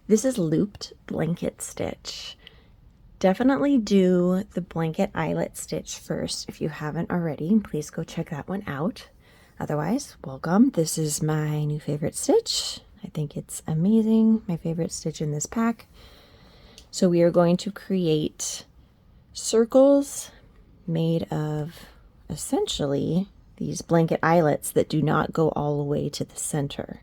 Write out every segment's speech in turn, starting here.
This is looped blanket stitch. Definitely do the blanket eyelet stitch first if you haven't already. Please go check that one out. Otherwise, welcome. This is my new favorite stitch. I think it's amazing. My favorite stitch in this pack. So we are going to create circles made of essentially these blanket eyelets that do not go all the way to the center.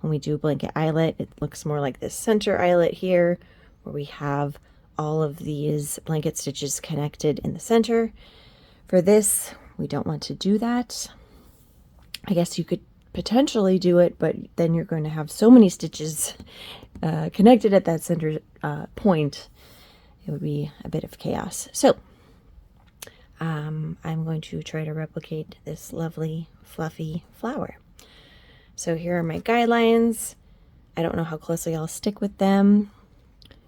When we do a blanket eyelet, it looks more like this center eyelet here, where we have all of these blanket stitches connected in the center. For this, we don't want to do that. I guess you could potentially do it, but then you're going to have so many stitches connected at that center point, it would be a bit of chaos. So I'm going to try to replicate this lovely fluffy flower. So here are my guidelines. I don't know how closely I'll stick with them.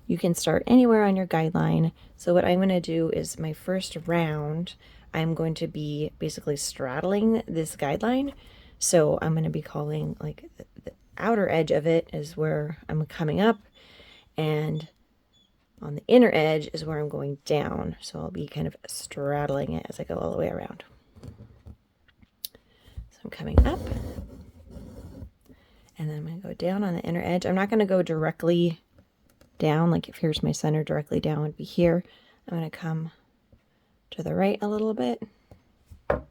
You can start anywhere on your guideline. So what I'm going to do is my first round, I'm going to be basically straddling this guideline. So I'm going to be calling like the outer edge of it is where I'm coming up, and on the inner edge is where I'm going down. So I'll be kind of straddling it as I go all the way around. So I'm coming up, and then I'm going to go down on the inner edge. I'm not going to go directly down, like if here's my center, directly down would be here. I'm going to come to the right a little bit, and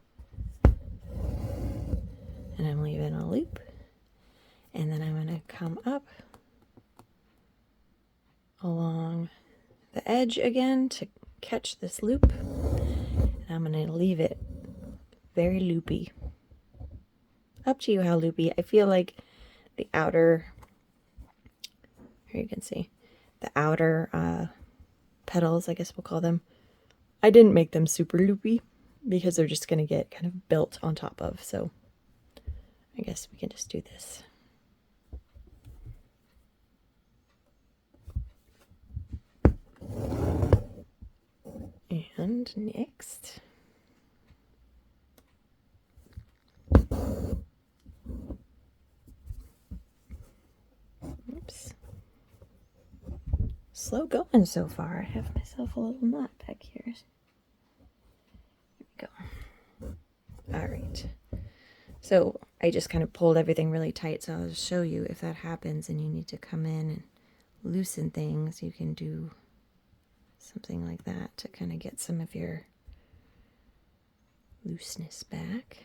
I'm leaving a loop, and then I'm going to come up along the edge again to catch this loop, and I'm going to leave it very loopy. Up to you how loopy. I feel like the outer, here you can see, the outer petals, I guess we'll call them, I didn't make them super loopy because they're just going to get kind of built on top of, so I guess we can just do this. And next, oops, slow going so far. I have myself a little knot back here. There we go. All right. So I just kind of pulled everything really tight, so I'll show you if that happens and you need to come in and loosen things, you can do something like that to kind of get some of your looseness back.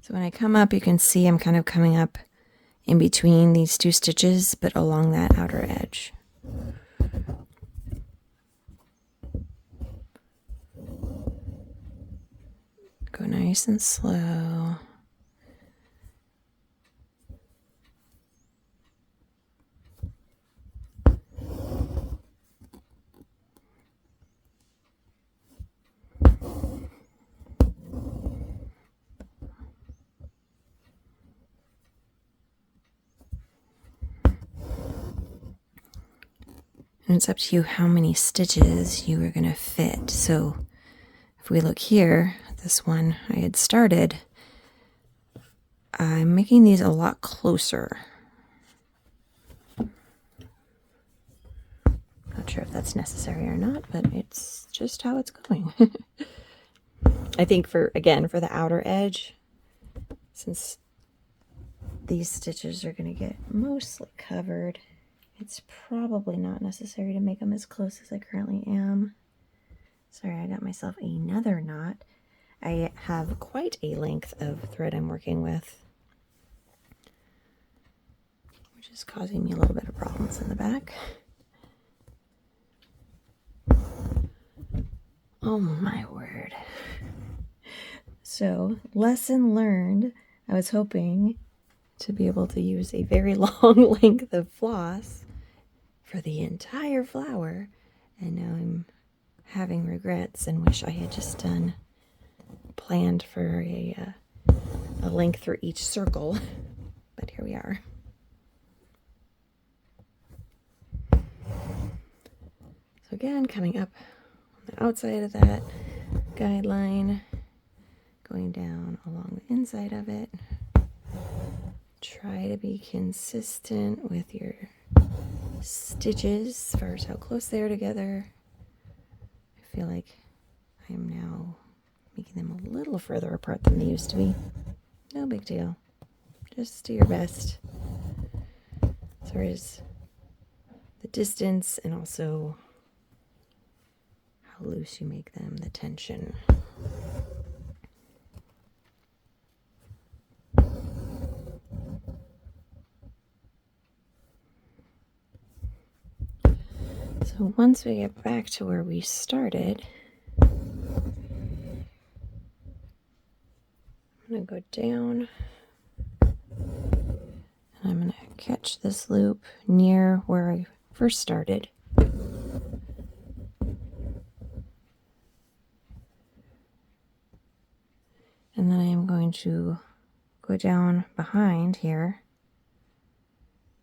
So when I come up, you can see I'm kind of coming up in between these two stitches, but along that outer edge. Go nice and slow. And it's up to you how many stitches you are going to fit. So if we look here, this one I had started, I'm making these a lot closer. Not sure if that's necessary or not, but it's just how it's going. I think for the outer edge, since these stitches are going to get mostly covered, it's probably not necessary to make them as close as I currently am. Sorry, I got myself another knot. I have quite a length of thread I'm working with, which is causing me a little bit of problems in the back. Oh my word. So, lesson learned. I was hoping to be able to use a very long length of floss for the entire flower, and now I'm having regrets and wish I had just planned for a length for each circle, but here we are. So again, coming up on the outside of that, guideline going down along the inside of it. Try to be consistent with your stitches as far as how close they are together. I feel like I'm now making them a little further apart than they used to be. No big deal. Just do your best as far as the distance and also how loose you make them, the tension. So once we get back to where we started, I'm going to go down and I'm going to catch this loop near where I first started. And then I am going to go down behind here.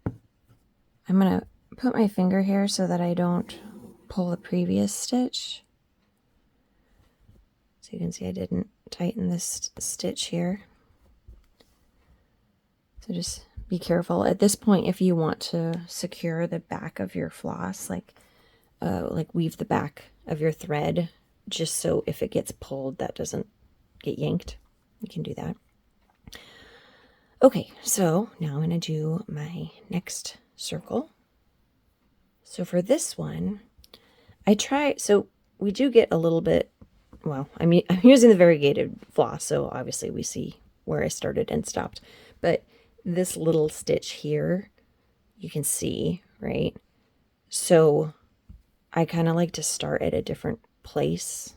I'm going to put my finger here so that I don't pull the previous stitch. So you can see I didn't tighten this stitch here. So just be careful. At this point, if you want to secure the back of your floss, like weave the back of your thread, just so if it gets pulled, that doesn't get yanked. You can do that. Okay, so now I'm going to do my next circle. So for this one, so we do get a little bit, well, I'm using the variegated floss, so obviously we see where I started and stopped. But this little stitch here, you can see, right? So I kind of like to start at a different place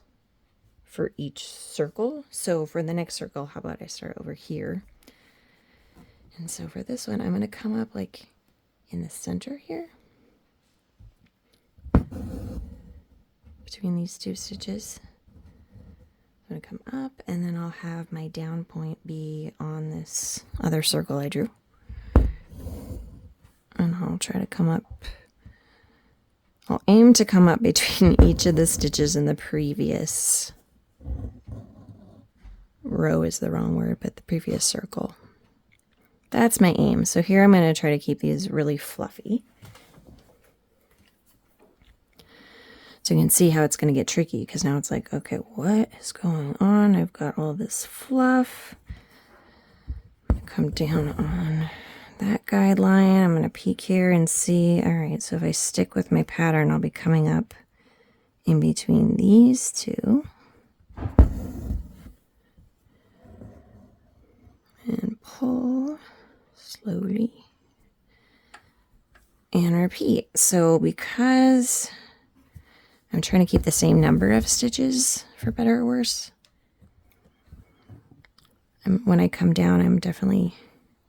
for each circle. So for the next circle, how about I start over here? And so for this one, I'm going to come up like in the center here, between these two stitches. I'm going to come up, and then I'll have my down point be on this other circle I drew. And I'll try to come up, I'll aim to come up between each of the stitches in the previous row is the wrong word, but the previous circle. That's my aim. So here I'm going to try to keep these really fluffy. So you can see how it's going to get tricky, because now it's like, okay, what is going on? I've got all this fluff. I'm going to come down on that guideline. I'm going to peek here and see. All right, so if I stick with my pattern, I'll be coming up in between these two. And pull slowly. And repeat. So because I'm trying to keep the same number of stitches, for better or worse, when I come down, I'm definitely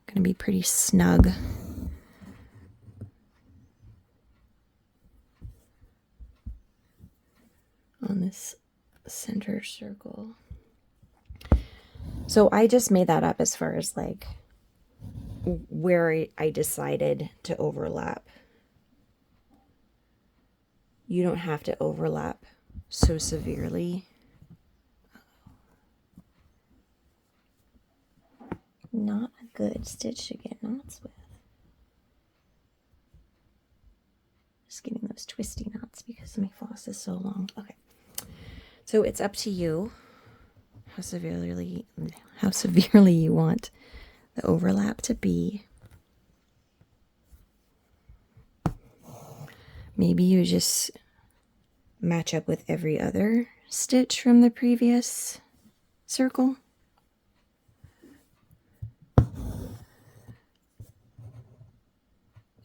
going to be pretty snug. On this center circle. So I just made that up as far as like where I decided to overlap. You don't have to overlap so severely. Not a good stitch to get knots with. Just getting those twisty knots because my floss is so long. Okay. So it's up to you how severely you want the overlap to be. Maybe you just match up with every other stitch from the previous circle.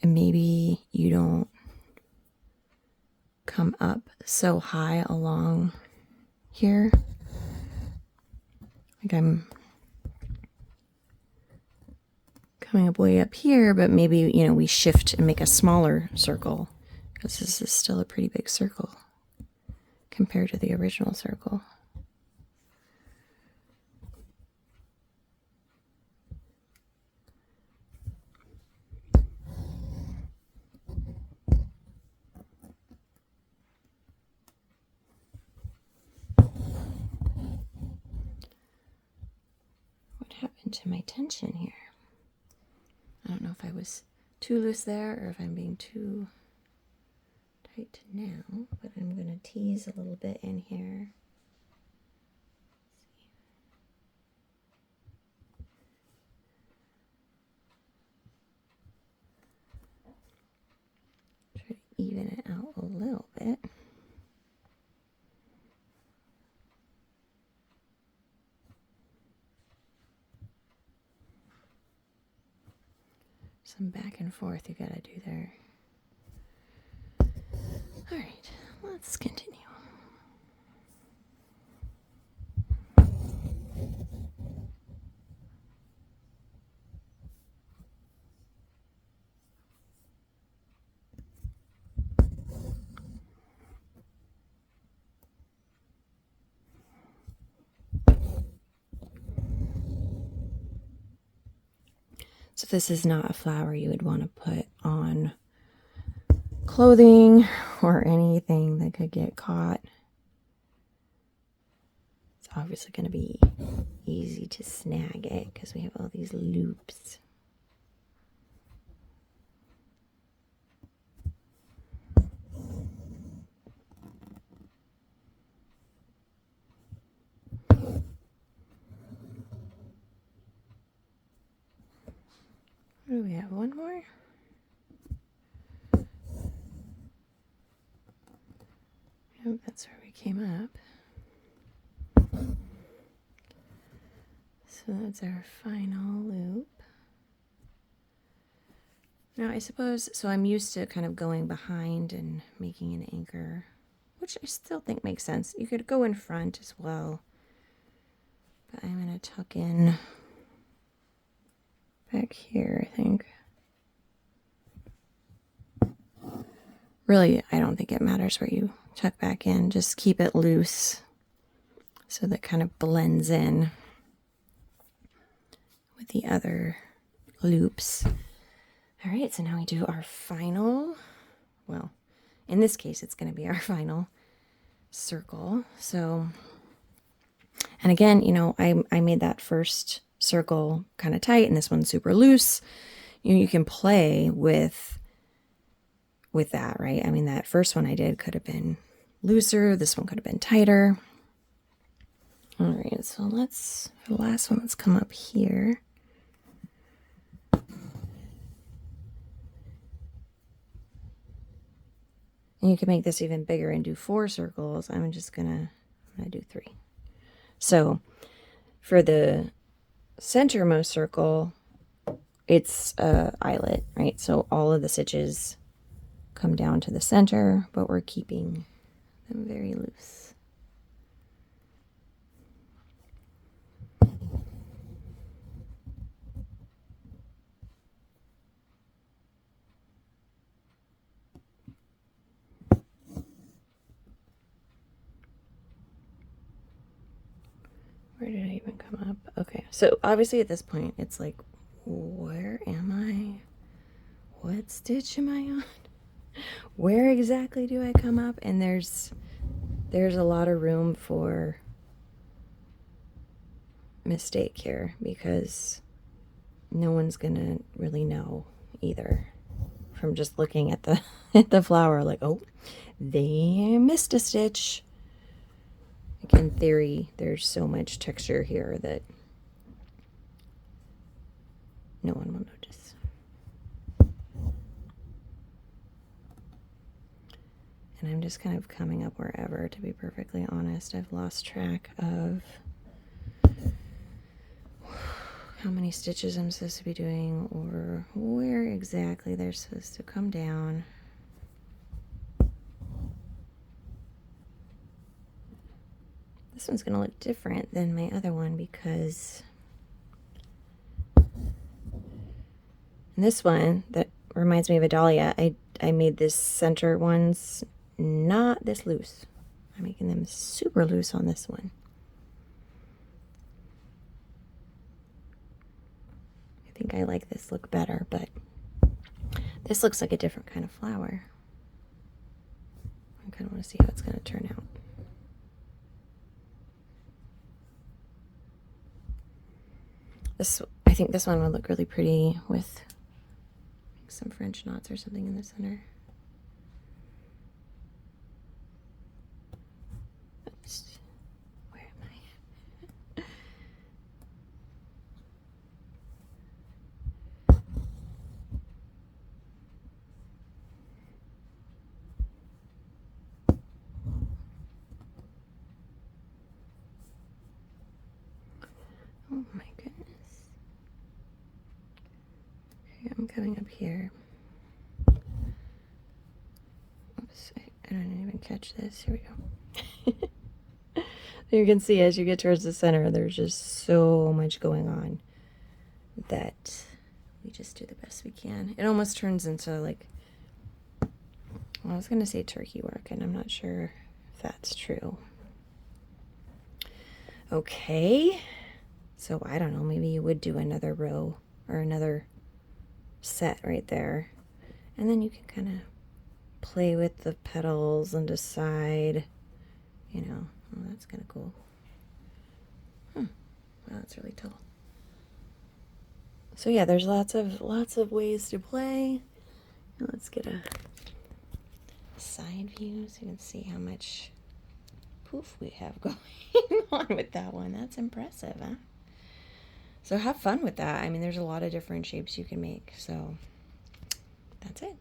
And maybe you don't come up so high along here. Like I'm coming up way up here, but maybe, we shift and make a smaller circle, because this is still a pretty big circle compared to the original circle. into my tension here. I don't know if I was too loose there or if I'm being too tight now, but I'm going to tease a little bit in here. Try to even it out a little bit. Some back and forth you gotta do there. All right, let's continue. So this is not a flower you would want to put on clothing or anything that could get caught. It's obviously going to be easy to snag it because we have all these loops. What do we have? One more? Yep, that's where we came up. So that's our final loop. Now I suppose, so I'm used to kind of going behind and making an anchor, which I still think makes sense. You could go in front as well, but I'm going to tuck in back here, I think. Really, I don't think it matters where you tuck back in. Just keep it loose so that kind of blends in with the other loops. All right, so now we do our final, well, in this case, it's going to be our final circle. So, and again, you know, I made that first circle kind of tight and this one's super loose. You can play with that, right? I mean, that first one I did could have been looser. This one could have been tighter. All right, so let's, for the last one, let's come up here. And you can make this even bigger and do 4 circles. I'm gonna do 3. So for the centermost circle, it's a eyelet, right? So all of the stitches come down to the center, but we're keeping them very loose. Where did I even come up? Okay, so obviously at this point, it's like, where am I? What stitch am I on? Where exactly do I come up? And there's a lot of room for mistake here because no one's gonna really know either from just looking at the at the flower, like, oh, they missed a stitch. Like, in theory, there's so much texture here that no one will notice. And I'm just kind of coming up wherever, to be perfectly honest. I've lost track of how many stitches I'm supposed to be doing or where exactly they're supposed to come down. This one's going to look different than my other one because in this one, that reminds me of a dahlia, I made this center ones not this loose. I'm making them super loose on this one. I think I like this look better, but this looks like a different kind of flower. I kind of want to see how it's going to turn out. I think this one would look really pretty with some French knots or something in the center. Oops. Where am I? Oh my goodness. Okay, I'm coming up here. Oops, I don't even catch this. Here we go. You can see as you get towards the center, there's just so much going on that we just do the best we can. It almost turns into like, well, I was going to say turkey work, and I'm not sure if that's true. Okay, so I don't know, maybe you would do another row or another set right there, and then you can kind of play with the petals and decide, you know, oh, that's kind of cool. Wow, that's really tall. So yeah, there's lots of ways to play. Let's get a side view so you can see how much poof we have going on with that one. That's impressive, huh? So have fun with that. I mean, there's a lot of different shapes you can make. So that's it.